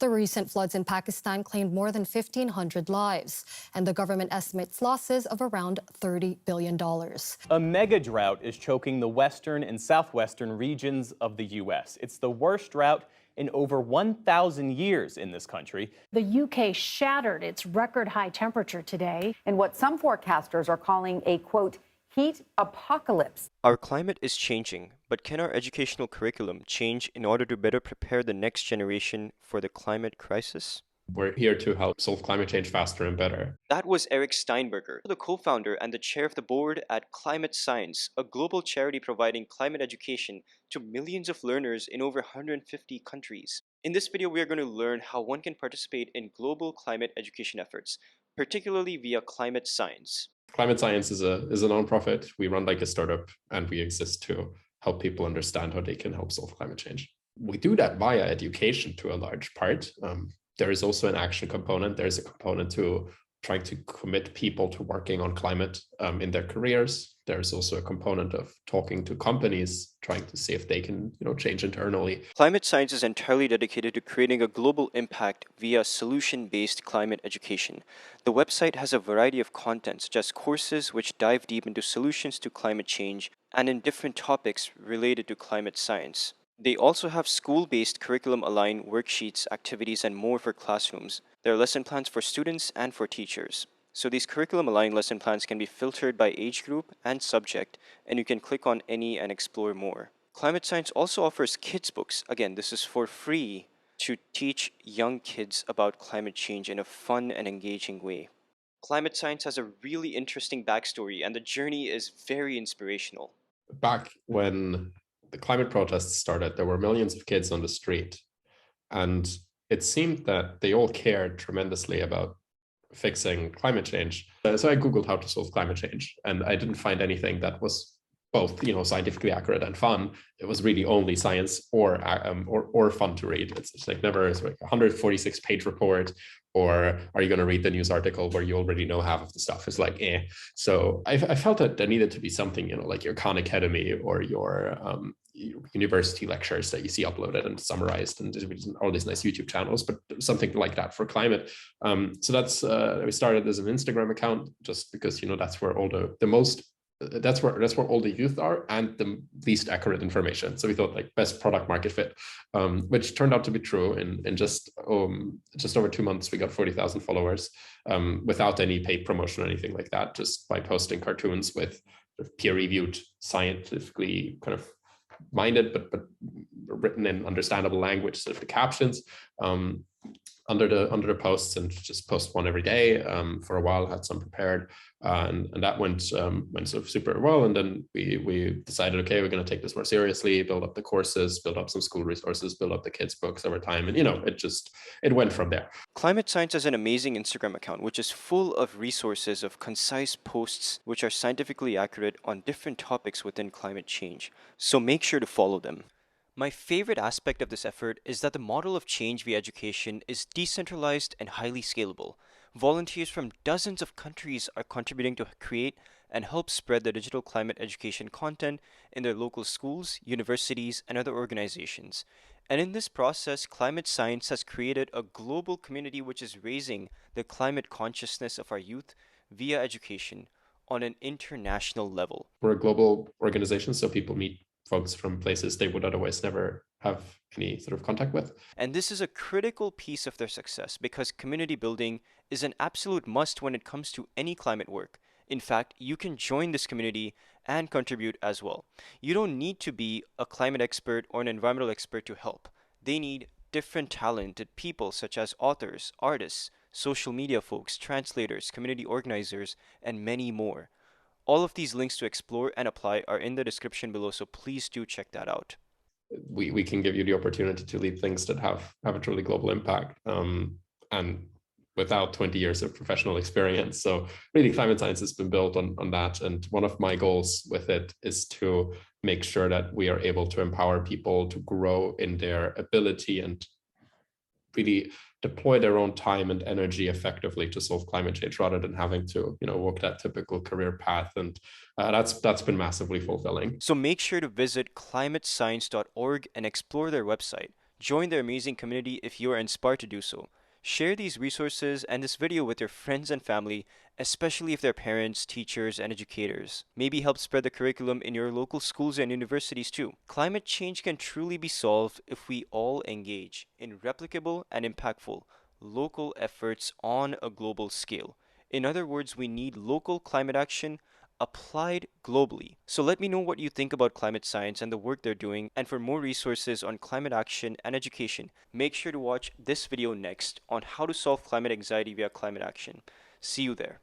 The recent floods in Pakistan claimed more than 1,500 lives, and the government estimates losses of around $30 billion. A mega drought is choking the western and southwestern regions of the U.S. It's the worst drought in over 1,000 years in this country. The UK shattered its record high temperature today in what some forecasters are calling a, quote, heat apocalypse. Our climate is changing, but can our educational curriculum change in order to better prepare the next generation for the climate crisis? We're here to help solve climate change faster and better. That was Eric Steinberger, the co-founder and the chair of the board at ClimateScience, a global charity providing climate education to millions of learners in over 150 countries. In this video, we are going to learn how one can participate in global climate education efforts, particularly via ClimateScience. ClimateScience is a nonprofit. We run like a startup, and we exist to help people understand how they can help solve climate change. We do that via education to a large part. There is also an action component. There's a component to trying to commit people to working on climate in their careers. There's also a component of talking to companies, trying to see if they can, change internally. ClimateScience is entirely dedicated to creating a global impact via solution-based climate education. The website has a variety of content, such as courses which dive deep into solutions to climate change and in different topics related to climate science. They also have school-based curriculum-aligned worksheets, activities, and more for classrooms. There are lesson plans for students and for teachers. So these curriculum-aligned lesson plans can be filtered by age group and subject, and you can click on any and explore more. ClimateScience also offers kids books. Again, this is for free to teach young kids about climate change in a fun and engaging way. ClimateScience has a really interesting backstory, and the journey is very inspirational. Back when the climate protests started, there were millions of kids on the street, and it seemed that they all cared tremendously about fixing climate change. So I Googled how to solve climate change, and I didn't find anything that was both, scientifically accurate and fun. It was really only science or fun to read. It's like never it's like a 146-page report, or are you going to read the news article where you already know half of the stuff? It's like, eh. So I felt that there needed to be something, like your Khan Academy or your university lectures that you see uploaded and summarized, and all these nice YouTube channels, but something like that for climate. So that's we started as an Instagram account, just because that's where all that's where all the youth are and the least accurate information. So we thought like best product market fit, which turned out to be true. In just over 2 months, we got 40,000 followers without any paid promotion or anything like that, just by posting cartoons with peer-reviewed, scientifically kind of minded, but written in understandable language, sort of the captions under the posts, and just post one every day. For a while, had some prepared, and that went sort of super well. And then we decided, okay, we're going to take this more seriously, build up the courses, build up some school resources, build up the kids' books over time, and it went from there. ClimateScience has an amazing Instagram account which is full of resources of concise posts which are scientifically accurate on different topics within climate change. So make sure to follow them. My favorite aspect of this effort is that the model of change via education is decentralized and highly scalable. Volunteers from dozens of countries are contributing to create and help spread the digital climate education content in their local schools, universities, and other organizations. And in this process, ClimateScience has created a global community which is raising the climate consciousness of our youth via education on an international level. We're a global organization, so people meet folks from places they would otherwise never have any sort of contact with. And this is a critical piece of their success because community building is an absolute must when it comes to any climate work. In fact, you can join this community and contribute as well. You don't need to be a climate expert or an environmental expert to help. They need different talented people such as authors, artists, social media folks, translators, community organizers, and many more. All of these links to explore and apply are in the description below, so please do check that out. We can give you the opportunity to lead things that have a truly global impact, and without 20 years of professional experience. So really, ClimateScience has been built on that. And one of my goals with it is to make sure that we are able to empower people to grow in their ability and really deploy their own time and energy effectively to solve climate change, rather than having to, walk that typical career path. And that's been massively fulfilling. So make sure to visit climatescience.org and explore their website. Join their amazing community if you are inspired to do so. Share these resources and this video with your friends and family, especially if they're parents, teachers, and educators. Maybe help spread the curriculum in your local schools and universities too. Climate change can truly be solved if we all engage in replicable and impactful local efforts on a global scale. In other words, we need local climate action applied globally. So let me know what you think about climate science and the work they're doing. And for more resources on climate action and education, make sure to watch this video next on how to solve climate anxiety via climate action. See you there.